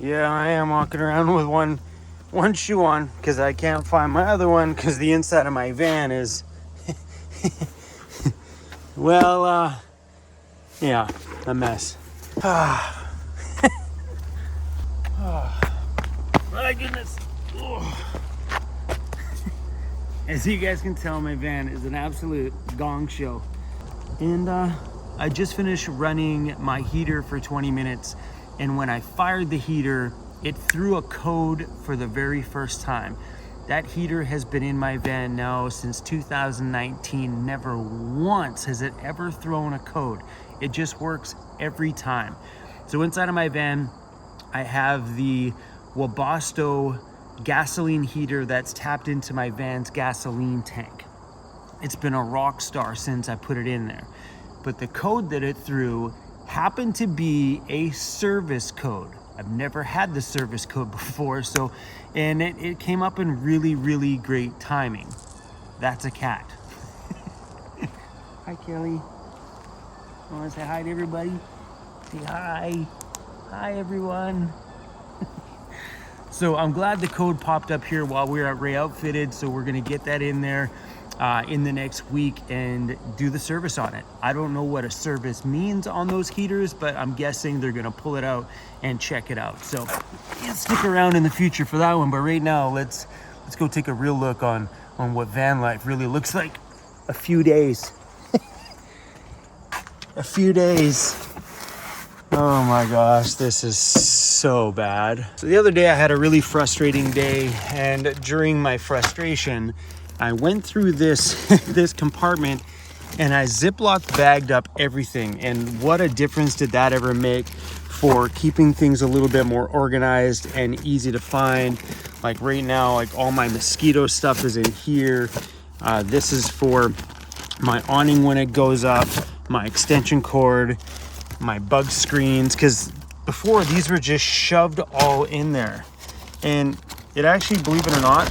Yeah, I am walking around with one shoe on because I can't find my other one because the inside of my van is well, yeah, a mess. My goodness. As you guys can tell, my van is an absolute gong show. And I just finished running my heater for 20 minutes. And when I fired the heater, it threw a code for the very first time. That heater has been in my van now since 2019. Never once has it ever thrown a code. It just works every time. So inside of my van, I have the Webasto gasoline heater that's tapped into my van's gasoline tank. It's been a rock star since I put it in there. But the code that it threw happened to be a service code. I've never had the service code before, and it came up in really, really great timing. That's a cat. Hi, Kelly. Want to say hi to everybody? Say hi. Hi, everyone. So I'm glad the code popped up here while we were at Ray Outfitted, so we're gonna get that in there in the next week and do the service on it. I don't know what a service means on those heaters, but I'm guessing they're gonna pull it out and check it out. So stick around in the future for that one, but right now let's go take a real look on what van life really looks like. A few days. A few days. Oh my gosh, this is so bad. So the other day I had a really frustrating day, and during my frustration, I went through this this compartment and I Ziploc bagged up everything. And what a difference did that ever make for keeping things a little bit more organized and easy to find. Like right now, like all my mosquito stuff is in here. This is for my awning when it goes up, my extension cord, my bug screens, because before these were just shoved all in there, and it actually, believe it or not,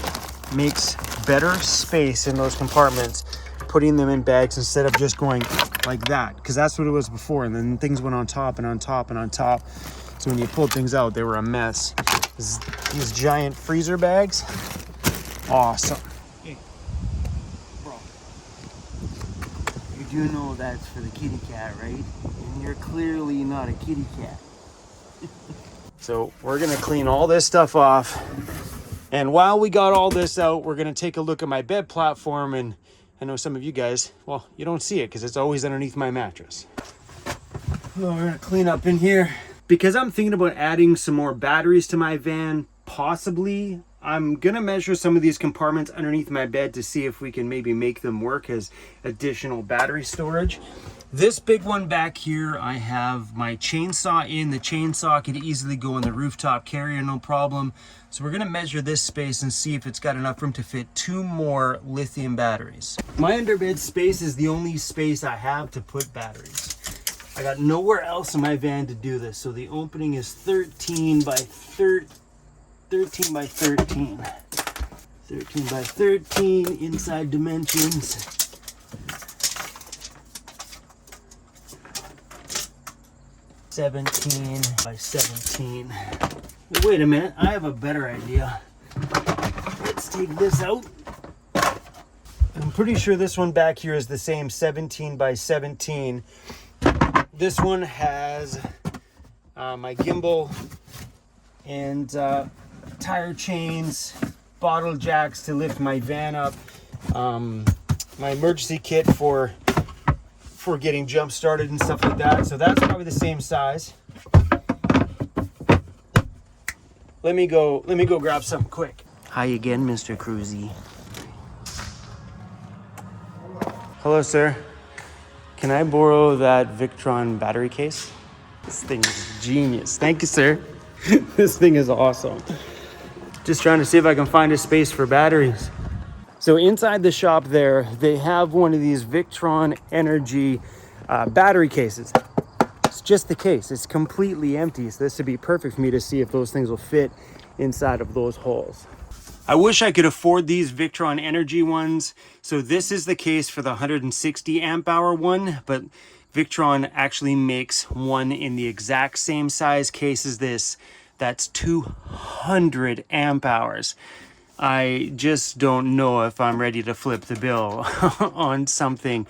makes better space in those compartments putting them in bags instead of just going like that, because that's what it was before, and then things went on top and on top and on top, so when you pulled things out they were a mess. These giant freezer bags, awesome. Hey, bro, you do know that's for the kitty cat, right? And you're clearly not a kitty cat. So we're gonna clean all this stuff off, and while we got all this out, we're gonna take a look at my bed platform. And I know some of you guys, well, you don't see it because it's always underneath my mattress. Well, we're gonna clean up in here because I'm thinking about adding some more batteries to my van. Possibly I'm gonna measure some of these compartments underneath my bed to see if we can maybe make them work as additional battery storage. This big one back here, I have my chainsaw in. The chainsaw could easily go in the rooftop carrier, no problem. So we're gonna measure this space and see if it's got enough room to fit 2 more lithium batteries. My underbed space is the only space I have to put batteries. I got nowhere else in my van to do this. So the opening is 13 by 13 by 13. 13 by 13 inside dimensions. 17 by 17. Wait a minute, I have a better idea. Let's take this out. I'm pretty sure this one back here is the same 17 by 17. This one has my gimbal and tire chains, bottle jacks to lift my van up, my emergency kit for getting jump started and stuff like that. So that's probably the same size. Let me go grab something quick. Hi again, Mr. Cruzy. Hello, sir. Can I borrow that Victron battery case? This thing is genius. Thank you, sir. This thing is awesome. Just trying to see if I can find a space for batteries. So inside the shop there, they have one of these Victron Energy battery cases. It's just the case. It's completely empty. So this would be perfect for me to see if those things will fit inside of those holes. I wish I could afford these Victron Energy ones. So this is the case for the 160 amp hour one, but Victron actually makes one in the exact same size case as this That's 200 amp hours. I just don't know if I'm ready to flip the bill on something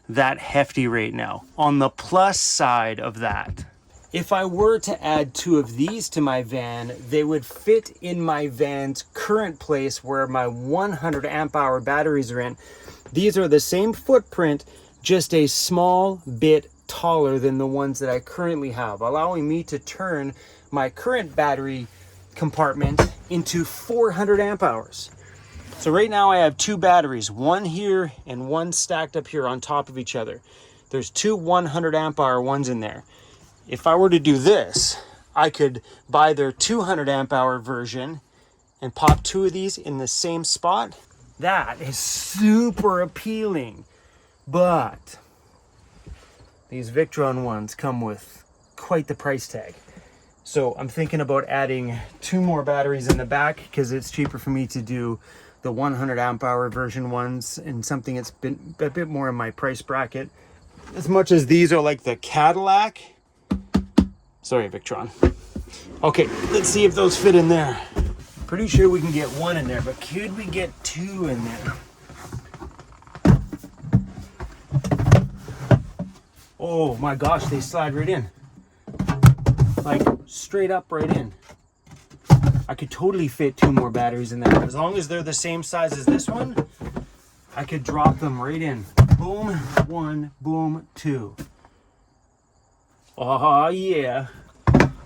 that hefty right now. On the plus side of that, if I were to add 2 of these to my van, they would fit in my van's current place where my 100 amp hour batteries are in. These are the same footprint, just a small bit taller than the ones that I currently have, allowing me to turn my current battery compartment into 400 amp hours. So right now I have 2 batteries, one here and one stacked up here on top of each other. There's 2 100 amp hour ones in there. If I were to do this, I could buy their 200 amp hour version and pop 2 of these in the same spot. That is super appealing, but these Victron ones come with quite the price tag. So I'm thinking about adding 2 more batteries in the back because it's cheaper for me to do the 100 amp hour version ones and something that's been a bit more in my price bracket. As much as these are like the Cadillac. Sorry, Victron. Okay, let's see if those fit in there. Pretty sure we can get 1 in there, but could we get 2 in there? Oh my gosh, they slide right in. Like straight up right in. I could totally fit 2 more batteries in there. As long as they're the same size as this one, I could drop them right in. Boom, 1, boom, 2. Oh yeah.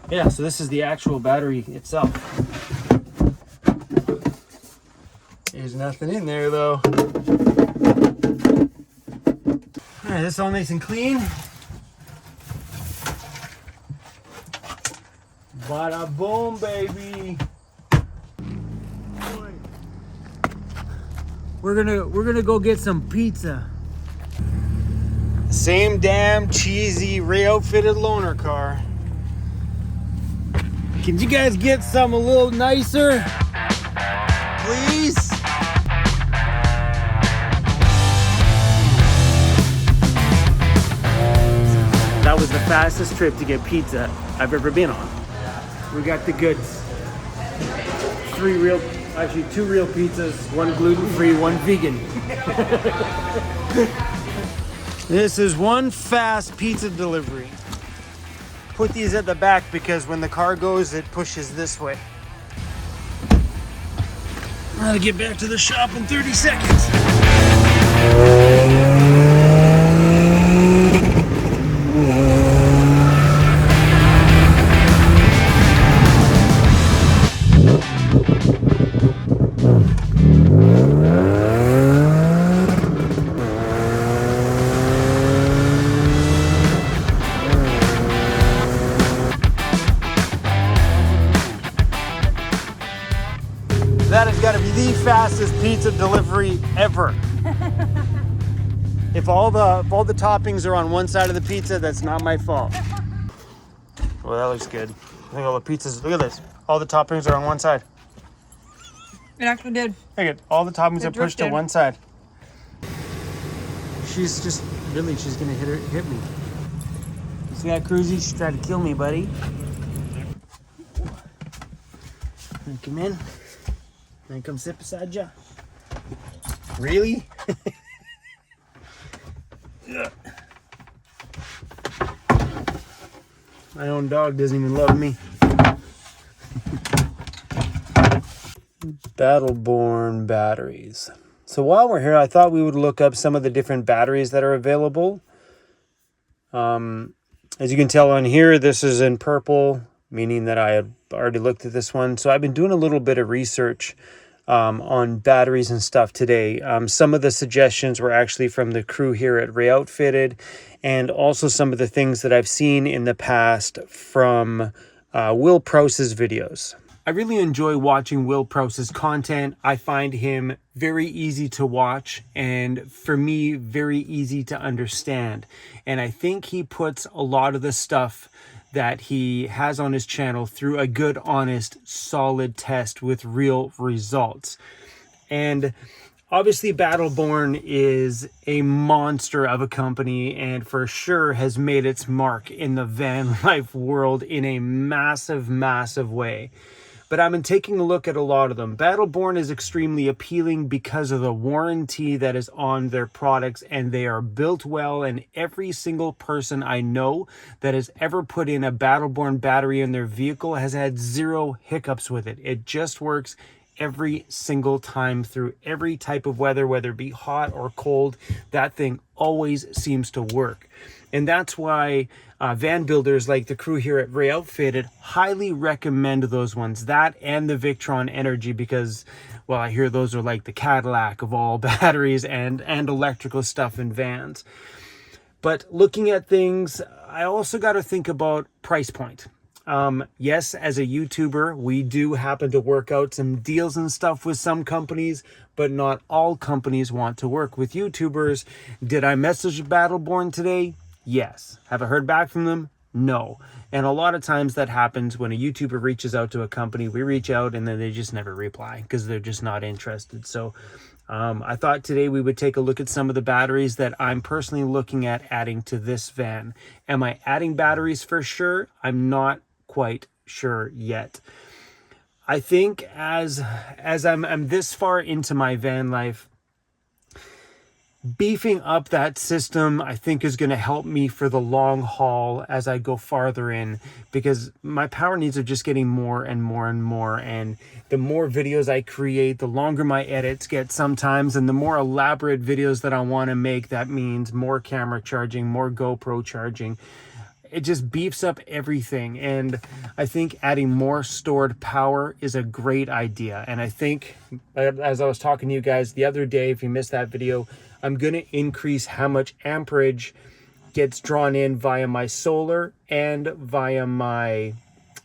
Yeah, so this is the actual battery itself. There's nothing in there though. Alright, this is all nice and clean. Bada boom, baby. We're gonna go get some pizza. Same damn cheesy re-outfitted loaner car. Can you guys get some a little nicer? Please? That was the fastest trip to get pizza I've ever been on. We got the goods. 2 real pizzas, 1 gluten-free, 1 vegan. This is 1 fast pizza delivery. Put these at the back because when the car goes, it pushes this way. I'll get back to the shop in 30 seconds. That has got to be the fastest pizza delivery ever. If all the toppings are on one side of the pizza, that's not my fault. Well, that looks good. I think all the pizzas, look at this. All the toppings are on one side. It actually did. Look at all the toppings are pushed to one side. She's gonna hit me. You see that, Cruzy? She's trying to kill me, buddy. Come in. And come sit beside ya. Really? My own dog doesn't even love me. Battleborn Batteries. So while we're here, I thought we would look up some of the different batteries that are available. As you can tell on here, this is in purple, meaning that I had already looked at this one. So I've been doing a little bit of research on batteries and stuff today. Some of the suggestions were actually from the crew here at Ray Outfitted, and also some of the things that I've seen in the past from Will Prouse's videos. I really enjoy watching Will Prouse's content. I find him very easy to watch and, for me, very easy to understand. And I think he puts a lot of the stuff that he has on his channel through a good, honest, solid test with real results. And Obviously, Battleborn is a monster of a company and for sure has made its mark in the van life world in a massive, massive way. But I've been taking a look at a lot of them. Battleborn is extremely appealing because of the warranty that is on their products, and they are built well, and every single person I know that has ever put in a Battleborn battery in their vehicle has had zero hiccups with it. It just works every single time through every type of weather, whether it be hot or cold. That thing always seems to work. And that's why van builders like the crew here at Ray Outfitted highly recommend those ones, that and the Victron Energy, because, well, I hear those are like the Cadillac of all batteries and electrical stuff in vans. But looking at things, I also got to think about price point. Yes, as a YouTuber, we do happen to work out some deals and stuff with some companies, but not all companies want to work with YouTubers. Did I message Battleborn today? Yes. Have I heard back from them? No. And a lot of times that happens when a YouTuber reaches out to a company. We reach out and then they just never reply because they're just not interested. So I thought today we would take a look at some of the batteries that I'm personally looking at adding to this van. Am I adding batteries for sure? I'm not quite sure yet. I think as I'm this far into my van life, beefing up that system I think is going to help me for the long haul as I go farther in, because my power needs are just getting more and more and more, and the more videos I create, the longer my edits get sometimes, and the more elaborate videos that I want to make, that means more camera charging, more GoPro charging. It just beefs up everything, and I think adding more stored power is a great idea. And I think, as I was talking to you guys the other day, if you missed that video, I'm going to increase how much amperage gets drawn in via my solar and via my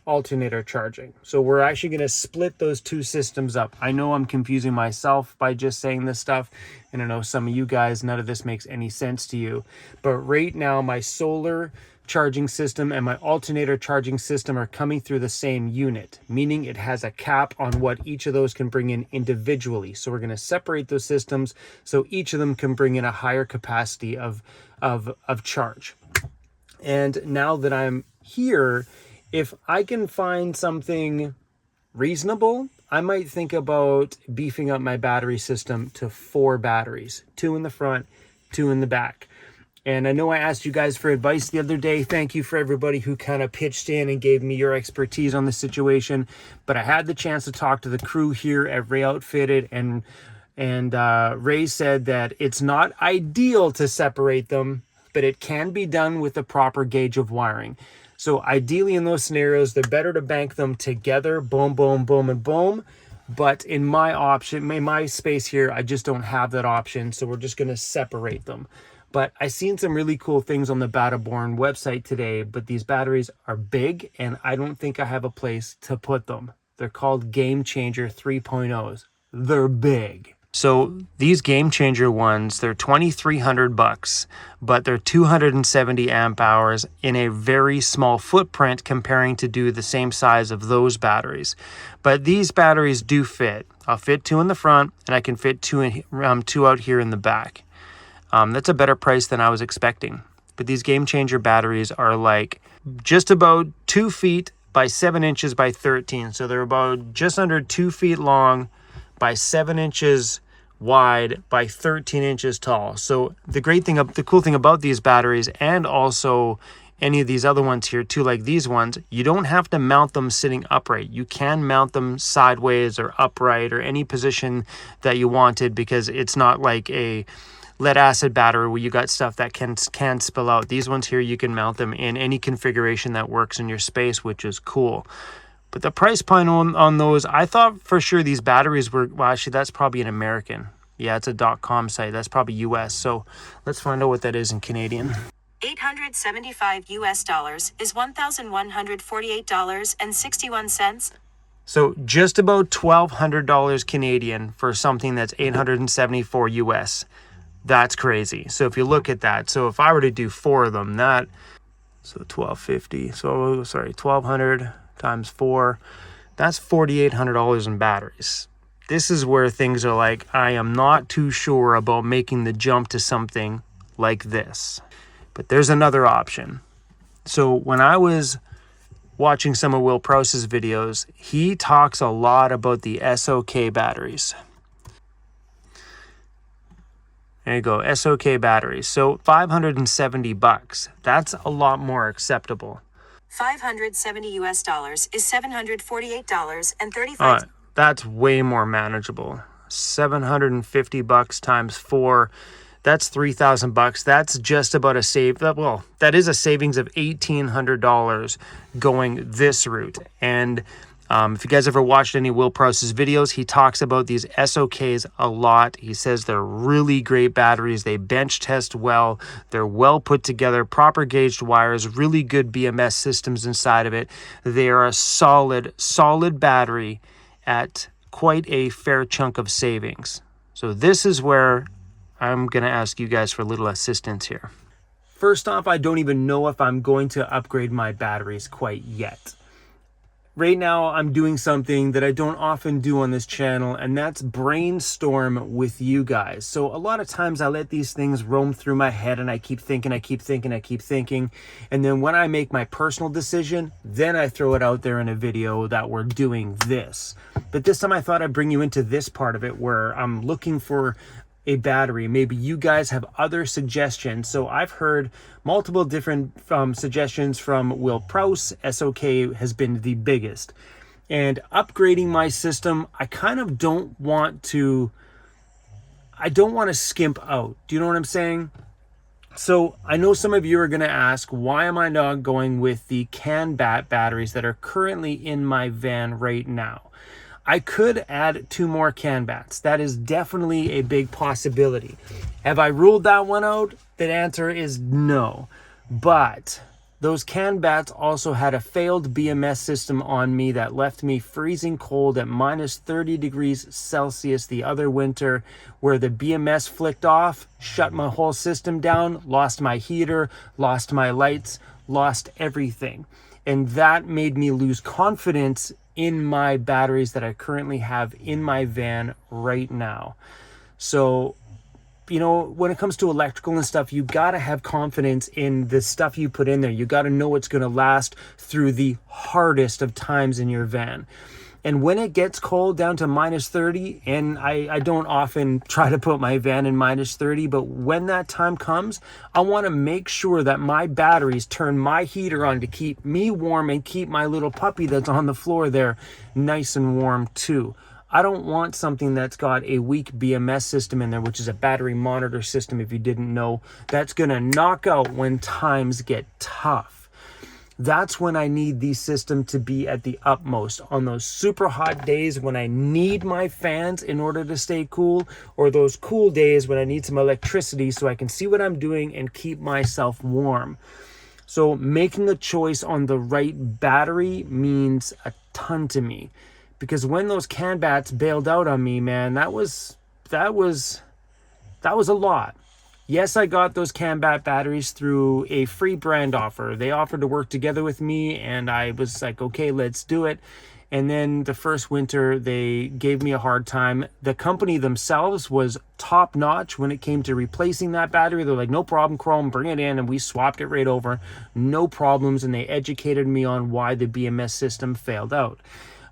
alternator charging. So we're actually going to split those two systems up. I know I'm confusing myself by just saying this stuff, and I know some of you guys, none of this makes any sense to you, but right now my solar charging system and my alternator charging system are coming through the same unit, meaning it has a cap on what each of those can bring in individually. So we're going to separate those systems so each of them can bring in a higher capacity of charge. And now that I'm here, if I can find something reasonable, I might think about beefing up my battery system to 4 batteries, 2 in the front, 2 in the back. And I know I asked you guys for advice the other day. Thank you for everybody who kind of pitched in and gave me your expertise on the situation. But I had the chance to talk to the crew here at Ray Outfitted, and Ray said that it's not ideal to separate them, but it can be done with the proper gauge of wiring. So ideally in those scenarios, they're better to bank them together, boom, boom, boom, and boom. But in my space here, I just don't have that option. So we're just going to separate them. But I seen some really cool things on the Battleborn website today, but these batteries are big and I don't think I have a place to put them. They're called Game Changer 3.0s. They're big. So these Game Changer ones, they're $2,300, but they're 270 amp hours in a very small footprint comparing to do the same size of those batteries. But these batteries do fit. I'll fit 2 in the front and I can fit 2 out here in the back. That's a better price than I was expecting. But these Game Changer batteries are like just about 2 feet by 7 inches by 13. So they're about just under 2 feet long by 7 inches wide by 13 inches tall. So the cool thing about these batteries, and also any of these other ones here too, like these ones, you don't have to mount them sitting upright. You can mount them sideways or upright or any position that you wanted, because it's not like a lead acid battery where you got stuff that can spill out. These ones here, you can mount them in any configuration that works in your space, which is cool. But the price point on those, I thought for sure these batteries were, well, actually that's probably an American. Yeah, it's a .com site. That's probably US. So let's find out what that is in Canadian. $875 is $1,148.61. So just about $1,200 Canadian for something that's $874 US. That's crazy. So if you look at that, so if I were to do 4 of them, so 1250, so sorry, 1,200 times 4, that's $4,800 in batteries. This is where things are like, I am not too sure about making the jump to something like this. But there's another option. So when I was watching some of Will Prouse's videos, he talks a lot about the SOK batteries. There you go, SOK batteries. So $570. That's a lot more acceptable. 570 US dollars is $748.35. That's way more manageable. $750 times 4, that's $3,000. That's just about a save. Well, that is a savings of $1,800 going this route. And if you guys ever watched any Will Prouse's videos, he talks about these SOKs a lot. He says they're really great batteries. They bench test well. They're well put together, proper gauged wires, really good BMS systems inside of it. They are a solid battery at quite a fair chunk of savings. So this is where I'm going to ask you guys for a little assistance here. First off, I don't even know if I'm going to upgrade my batteries quite yet. Right now, I'm doing something that I don't often do on this channel, and that's brainstorm with you guys. So a lot of times I let these things roam through my head and I keep thinking. And then when I make my personal decision, then I throw it out there in a video that we're doing this. But this time I thought I'd bring you into this part of it where I'm looking for a battery. Maybe you guys have other suggestions. So I've heard multiple different suggestions from Will Prouse. SOK has been the biggest. And upgrading my system, I kind of don't want to skimp out. Do you know what I'm saying? So I know some of you are going to ask, why am I not going with the CAN batteries that are currently in my van right now? I could add 2 more CAN bats. That is definitely a big possibility. Have I ruled that one out? The answer is no. But those CAN bats also had a failed BMS system on me that left me freezing cold at minus 30 degrees Celsius the other winter, where the BMS flicked off, shut my whole system down, lost my heater, lost my lights, lost everything. And that made me lose confidence in my batteries that I currently have in my van right now. So, you know, when it comes to electrical and stuff, you got to have confidence in the stuff you put in there. You got to know it's going to last through the hardest of times in your van. And when it gets cold down to minus 30, and I don't often try to put my van in minus 30, but when that time comes, I want to make sure that my batteries turn my heater on to keep me warm and keep my little puppy that's on the floor there nice and warm too. I don't want something that's got a weak BMS system in there, which is a battery monitor system, if you didn't know, that's going to knock out when times get tough. That's when I need the system to be at the utmost. On those super hot days when I need my fans in order to stay cool, or those cool days when I need some electricity so I can see what I'm doing and keep myself warm. So making a choice on the right battery means a ton to me. Because when those CAN bats bailed out on me, man, that was a lot. Yes, I got those CAN batteries through a free brand offer. They offered to work together with me, and I was like, okay, let's do it. And then the first winter, they gave me a hard time. The company themselves was top notch when it came to replacing that battery. They're like, no problem, Chrome, bring it in. And we swapped it right over. No problems. And they educated me on why the BMS system failed out.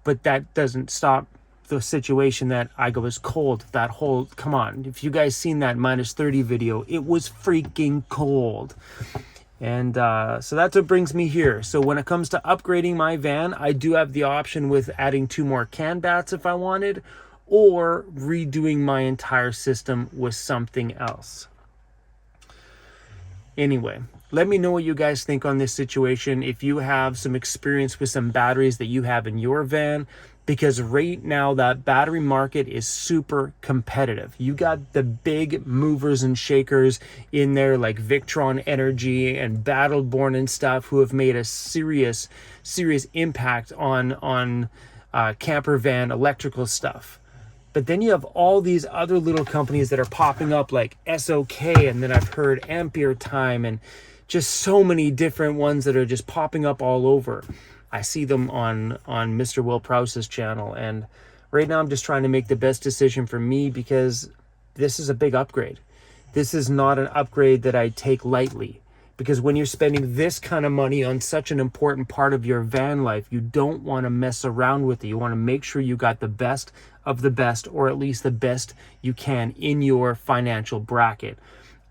But that doesn't stop the situation that I was cold. That whole, come on, if you guys seen that minus 30 video, it was freaking cold. And so that's what brings me here. So when it comes to upgrading my van, I do have the option with adding 2 more CAN bats if I wanted, or redoing my entire system with something else. Anyway, let me know what you guys think on this situation. If you have some experience with some batteries that you have in your van, because right now that battery market is super competitive. You got the big movers and shakers in there like Victron Energy and Battleborn and stuff, who have made a serious impact on camper van electrical stuff. But then you have all these other little companies that are popping up like SOK, and then I've heard Ampere Time, and just so many different ones that are just popping up all over. I see them on Mr. Will Prouse's channel, and Right now, I'm just trying to make the best decision for me because this is a big upgrade. This is not an upgrade that I take lightly, because when you're spending this kind of money on such an important part of your van life, you don't want to mess around with it. You want to make sure you got the best of the best, or at least the best you can in your financial bracket.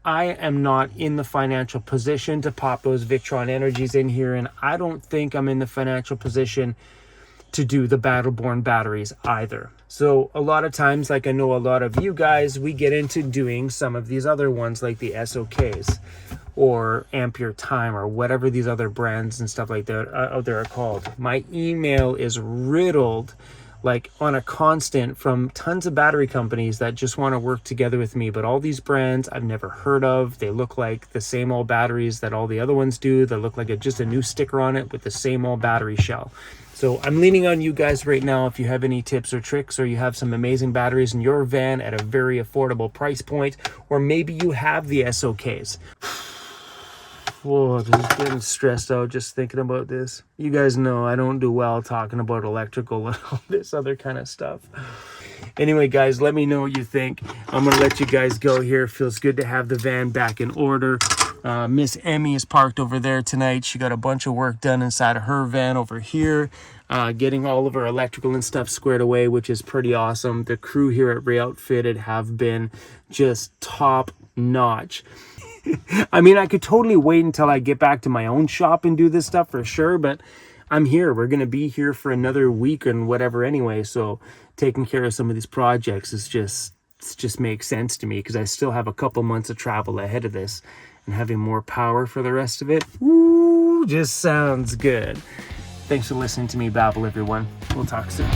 I am not in the financial position to pop those Victron Energies in here, and I don't think I'm in the financial position to do the Battleborn batteries either. So a lot of times, like I know a lot of you guys, we get into doing some of these other ones like the SOKs or Ampere Time or whatever these other brands and stuff like that out there are called. My email is riddled like on a constant from tons of battery companies that just want to work together with me. But all these brands I've never heard of. They look like the same old batteries that all the other ones do. They look like just a new sticker on it with the same old battery shell. So I'm leaning on you guys right now. If you have any tips or tricks, or you have some amazing batteries in your van at a very affordable price point, or maybe you have the SOKs. Whoa, just getting stressed out just thinking about this. You guys know I don't do well talking about electrical and all this other kind of stuff. Anyway, guys, let me know what you think. I'm going to let you guys go here. Feels good to have the van back in order. Miss Emmy is parked over there tonight. She got a bunch of work done inside of her van over here, getting all of her electrical and stuff squared away, which is pretty awesome. The crew here at Ray Outfitted have been just top notch. I mean, I could totally wait until I get back to my own shop and do this stuff for sure, but I'm here. We're going to be here for another week and whatever anyway, so taking care of some of these projects is just makes sense to me, because I still have a couple months of travel ahead of this, and having more power for the rest of it, woo, just sounds good. Thanks for listening to me babble, everyone. We'll talk soon.